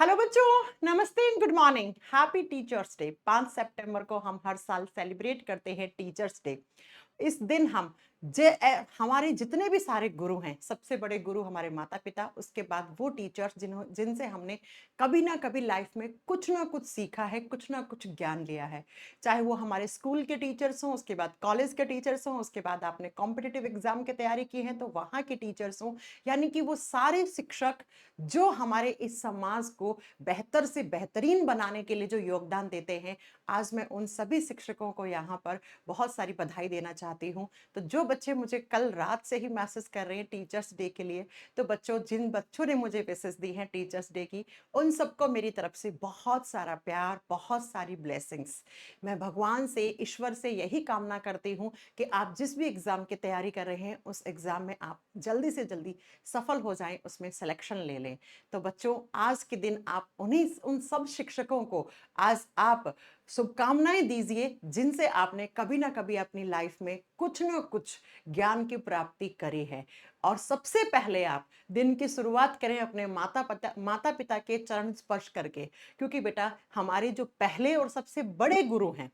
Hello बच्चों, नमस्ते and good morning. Happy teachers day. 5 सितंबर को हम हर साल सेलिब्रेट करते हैं टीचर्स डे। इस दिन हम हमारे जितने भी सारे गुरु हैं, सबसे बड़े गुरु हमारे माता पिता, उसके बाद वो टीचर्स जिनसे हमने कभी ना कभी लाइफ में कुछ ना कुछ सीखा है, कुछ ना कुछ ज्ञान लिया है। चाहे वो हमारे स्कूल के टीचर्स हों, उसके बाद कॉलेज के टीचर्स हों, उसके बाद आपने कॉम्पिटिटिव एग्जाम की तैयारी की है तो वहाँ के टीचर्स हों, यानी कि वो सारे शिक्षक जो हमारे इस समाज को बेहतर से बेहतरीन बनाने के लिए जो योगदान देते हैं। आज मैं उन सभी शिक्षकों को यहाँ पर बहुत सारी बधाई देना चाहती हूँ। तो जो बच्चे मुझे कल रात से ही मैसेज कर रहे हैं टीचर्स डे के लिए, तो बच्चों, जिन बच्चों ने मुझे मैसेज दी हैं टीचर्स डे की, उन सबको मेरी तरफ से बहुत सारा प्यार, बहुत सारी ब्लेसिंग्स। मैं भगवान से, ईश्वर से यही कामना करती हूँ कि आप जिस भी एग्जाम की तैयारी कर रहे हैं उस एग्जाम में आप जल्दी से जल्दी सफल हो जाएं, उसमें सिलेक्शन ले लें। तो बच्चों, आज के दिन आप उन सब शिक्षकों को आज आप शुभकामनाएं दीजिए जिनसे आपने कभी ना कभी अपनी लाइफ में कुछ ना कुछ ज्ञान की प्राप्ति करी है। और सबसे पहले आप दिन की शुरुआत करें अपने माता पिता के चरण स्पर्श करके, क्योंकि बेटा हमारे जो पहले और सबसे बड़े गुरु हैं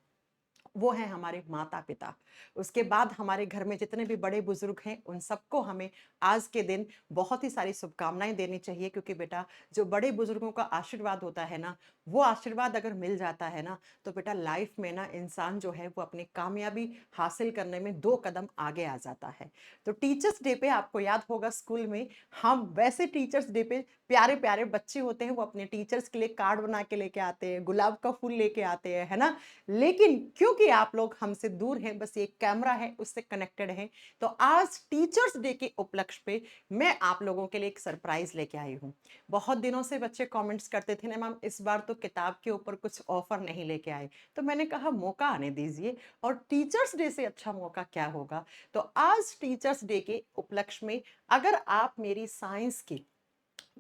वो हैं हमारे माता पिता। उसके बाद हमारे घर में जितने भी बड़े बुजुर्ग हैं उन सबको हमें आज के दिन बहुत ही सारी शुभकामनाएं देनी चाहिए, क्योंकि बेटा जो बड़े बुजुर्गों का आशीर्वाद होता है ना, वो आशीर्वाद अगर मिल जाता है ना, तो बेटा लाइफ में ना इंसान जो है वो अपनी कामयाबी हासिल करने में 2 कदम आगे आ जाता है। तो टीचर्स डे पे आपको याद होगा स्कूल में हम वैसे टीचर्स डे पे प्यारे प्यारे बच्चे होते हैं वो अपने टीचर्स के लिए कार्ड बना के लेके आते हैं, गुलाब का फूल लेके आते हैं, है ना। लेकिन क्योंकि आप लोग हमसे दूर हैं, बस ये कैमरा है उससे कनेक्टेड हैं, तो आज टीचर्स डे के उपलक्ष्य पे मैं आप लोगों के लिए एक सरप्राइज लेके आई हूँ। बहुत दिनों से बच्चे कमेंट्स करते थे ना मैम, इस बार तो किताब के ऊपर कुछ ऑफर नहीं लेके आए। तो मैंने कहा मौका आने दीजिए, और टीचर्स डे से अच्छा मौका क्या होगा। तो आज टीचर्स डे के उपलक्ष्य में अगर आप मेरी साइंस की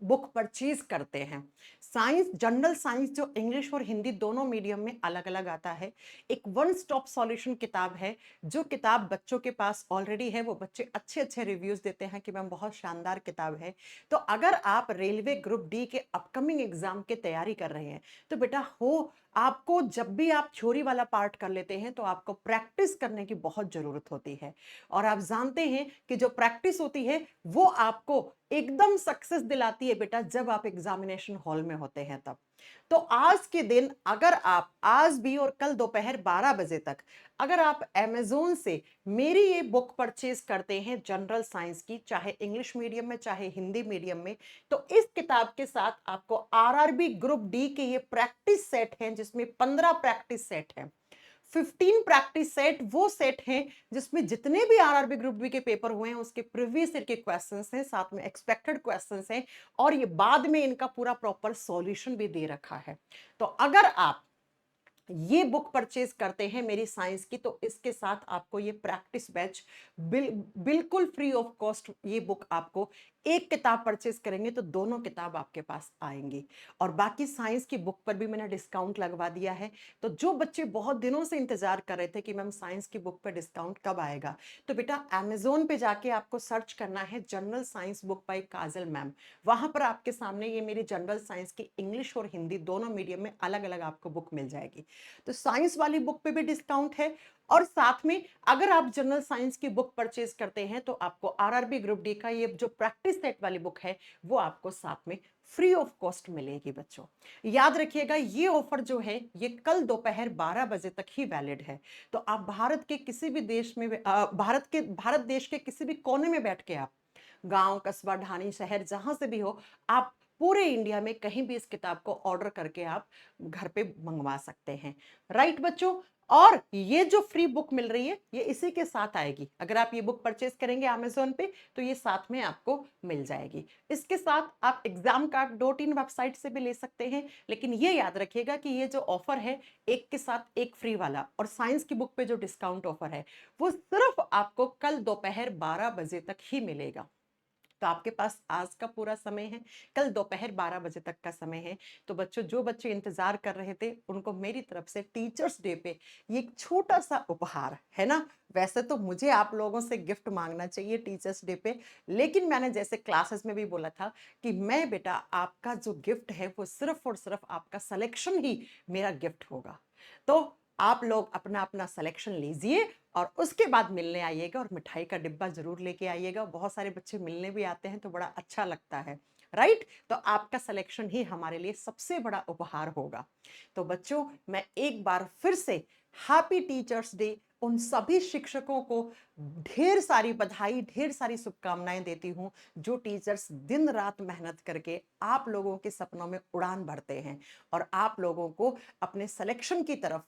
बुक परचेज करते हैं, साइंस, जनरल साइंस जो इंग्लिश और हिंदी दोनों मीडियम में अलग अलग आता है, एक वन स्टॉप सॉल्यूशन किताब है। जो किताब बच्चों के पास ऑलरेडी है, वो बच्चे अच्छे अच्छे रिव्यूज देते हैं कि मैम बहुत शानदार किताब है। तो अगर आप रेलवे ग्रुप डी के अपकमिंग एग्जाम की तैयारी कर रहे हैं, तो बेटा हो आपको, जब भी आप थ्योरी वाला पार्ट कर लेते हैं तो आपको प्रैक्टिस करने की बहुत जरूरत होती है। और आप जानते हैं कि जो प्रैक्टिस होती है वो आपको एकदम सक्सेस दिलाती है बेटा, जब आप एग्जामिनेशन हॉल में होते हैं तब। तो आज के दिन अगर आप आज भी और कल दोपहर 12 बजे तक अगर आप अमेज़न से मेरी ये बुक परचेज करते हैं जनरल साइंस की, चाहे इंग्लिश मीडियम में चाहे हिंदी मीडियम में, तो इस किताब के साथ आपको आरआरबी ग्रुप डी के ये प्रैक्टिस सेट हैं, जिसमें 15 प्रैक्टिस सेट हैं। 15 प्रैक्टिस सेट वो सेट हैं जिसमें जितने भी आरआरबी ग्रुप बी के पेपर हुए हैं उसके प्रीवियस ईयर के क्वेश्चंस हैं, साथ में एक्सपेक्टेड क्वेश्चंस हैं, और ये बाद में इनका पूरा प्रॉपर सॉल्यूशन भी दे रखा है। तो अगर आप ये बुक परचेज करते हैं मेरी साइंस की, तो इसके साथ आपको ये प्रैक्टिस बैच बिल्कुल फ्री ऑफ कॉस्ट ये बुक आपको, एक किताब परचेज करेंगे तो दोनों किताब आपके पास आएंगी। और बाकी साइंस की बुक पर भी मैंने डिस्काउंट लगवा दिया है। तो जो बच्चे बहुत दिनों से इंतजार कर रहे थे कि मैम साइंस की बुक पर डिस्काउंट कब आएगा, तो बेटा अमेजोन पे जाके आपको सर्च करना है general science book by Kajal ma'am. वहां पर आपके सामने ये मेरी जनरल साइंस की इंग्लिश और हिंदी दोनों मीडियम में अलग अलग आपको बुक मिल जाएगी। तो साइंस वाली बुक पे भी डिस्काउंट है, और साथ में अगर आप जनरल साइंस की बुक परचेज करते हैं तो आपको आरआरबी ग्रुप डी का ये जो प्रैक्टिस सेट वाली बुक है वो आपको साथ में फ्री ऑफ कॉस्ट मिलेगी। बच्चों याद रखिएगा, ये ऑफर जो है ये कल दोपहर 12 बजे तक ही वैलिड है। तो आप भारत के किसी भी देश में भारत देश के किसी भी कोने में बैठ के आप, गांव कस्बा ढाणी शहर जहां से भी हो, आप पूरे इंडिया में कहीं भी इस किताब को ऑर्डर करके आप घर पे मंगवा सकते हैं। राइट बच्चों, और ये जो फ्री बुक मिल रही है ये इसी के साथ आएगी। अगर आप ये बुक परचेज करेंगे अमेजोन पे तो ये साथ में आपको मिल जाएगी। इसके साथ आप exam card dot in website से भी ले सकते हैं, लेकिन ये याद रखिएगा कि ये जो ऑफर है एक के साथ एक फ्री वाला, और साइंस की बुक पे जो डिस्काउंट ऑफर है वो सिर्फ आपको कल दोपहर 12 बजे तक ही मिलेगा। तो आपके पास आज का पूरा समय है, कल दोपहर 12 बजे तक का समय है। तो बच्चों, जो बच्चे इंतजार कर रहे थे उनको मेरी तरफ से टीचर्स डे पे ये एक छोटा सा उपहार है ना। वैसे तो मुझे आप लोगों से गिफ्ट मांगना चाहिए टीचर्स डे पे, लेकिन मैंने जैसे क्लासेस में भी बोला था कि मैं बेटा आपका जो गिफ्ट है वो सिर्फ और सिर्फ आपका सिलेक्शन ही मेरा गिफ्ट होगा। तो आप लोग अपना अपना सिलेक्शन लीजिए और उसके बाद मिलने आइएगा, और मिठाई का डिब्बा जरूर लेके आइएगा। बहुत सारे बच्चे मिलने भी आते हैं तो बड़ा अच्छा लगता है, राइट। तो आपका सिलेक्शन ही हमारे लिए सबसे बड़ा उपहार होगा। तो बच्चों, मैं एक बार फिर से हैप्पी टीचर्स डे उन सभी शिक्षकों को ढेर सारी बधाई, ढेर सारी शुभकामनाएं देती हूं, जो टीचर्स दिन रात मेहनत करके आप लोगों के सपनों में उड़ान भरते हैं और आप लोगों को अपने सिलेक्शन की तरफ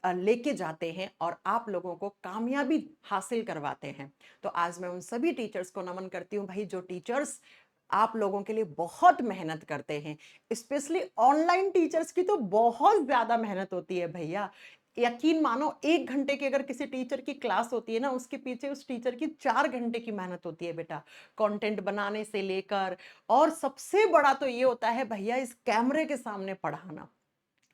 लेके जाते हैं और आप लोगों को कामयाबी हासिल करवाते हैं। तो आज मैं उन सभी टीचर्स को नमन करती हूँ भाई, जो टीचर्स आप लोगों के लिए बहुत मेहनत करते हैं। स्पेशली ऑनलाइन टीचर्स की तो बहुत ज्यादा मेहनत होती है भैया। यकीन मानो, 1 घंटे की अगर किसी टीचर की क्लास होती है ना, उसके पीछे उस टीचर की 4 घंटे की मेहनत होती है बेटा, कंटेंट बनाने से लेकर। और सबसे बड़ा तो ये होता है भैया, इस कैमरे के सामने पढ़ाना,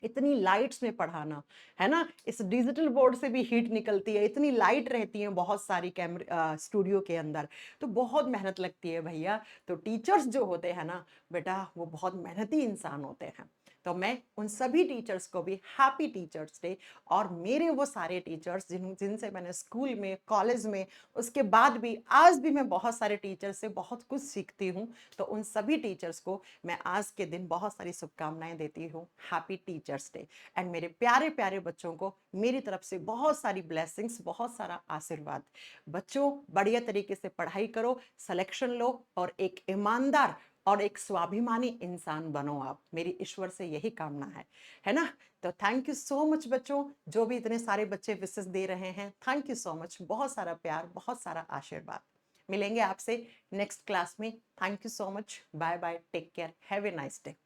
इतनी लाइट्स में पढ़ाना, है ना। इस डिजिटल बोर्ड से भी हीट निकलती है, इतनी लाइट रहती है बहुत सारी कैमरे स्टूडियो के अंदर, तो बहुत मेहनत लगती है भैया। तो टीचर्स जो होते हैं ना बेटा, वो बहुत मेहनती इंसान होते हैं। तो मैं उन सभी टीचर्स को भी हैप्पी टीचर्स डे। और मेरे वो सारे टीचर्स जिनसे मैंने स्कूल में, कॉलेज में, उसके बाद भी, आज भी मैं बहुत सारे टीचर्स से बहुत कुछ सीखती हूँ। तो उन सभी टीचर्स को मैं आज के दिन बहुत सारी शुभकामनाएं देती हूँ, हैप्पी टीचर्स डे। एंड मेरे प्यारे प्यारे बच्चों को मेरी तरफ से बहुत सारी ब्लेसिंग्स, बहुत सारा आशीर्वाद। बच्चों, बढ़िया तरीके से पढ़ाई करो, सिलेक्शन लो और एक ईमानदार और एक स्वाभिमानी इंसान बनो। आप, मेरी ईश्वर से यही कामना है ना। तो थैंक यू सो मच बच्चों, जो भी इतने सारे बच्चे विशेष दे रहे हैं, थैंक यू सो मच। बहुत सारा प्यार, बहुत सारा आशीर्वाद। मिलेंगे आपसे नेक्स्ट क्लास में। Thank you so much, bye bye, take care, have a nice day.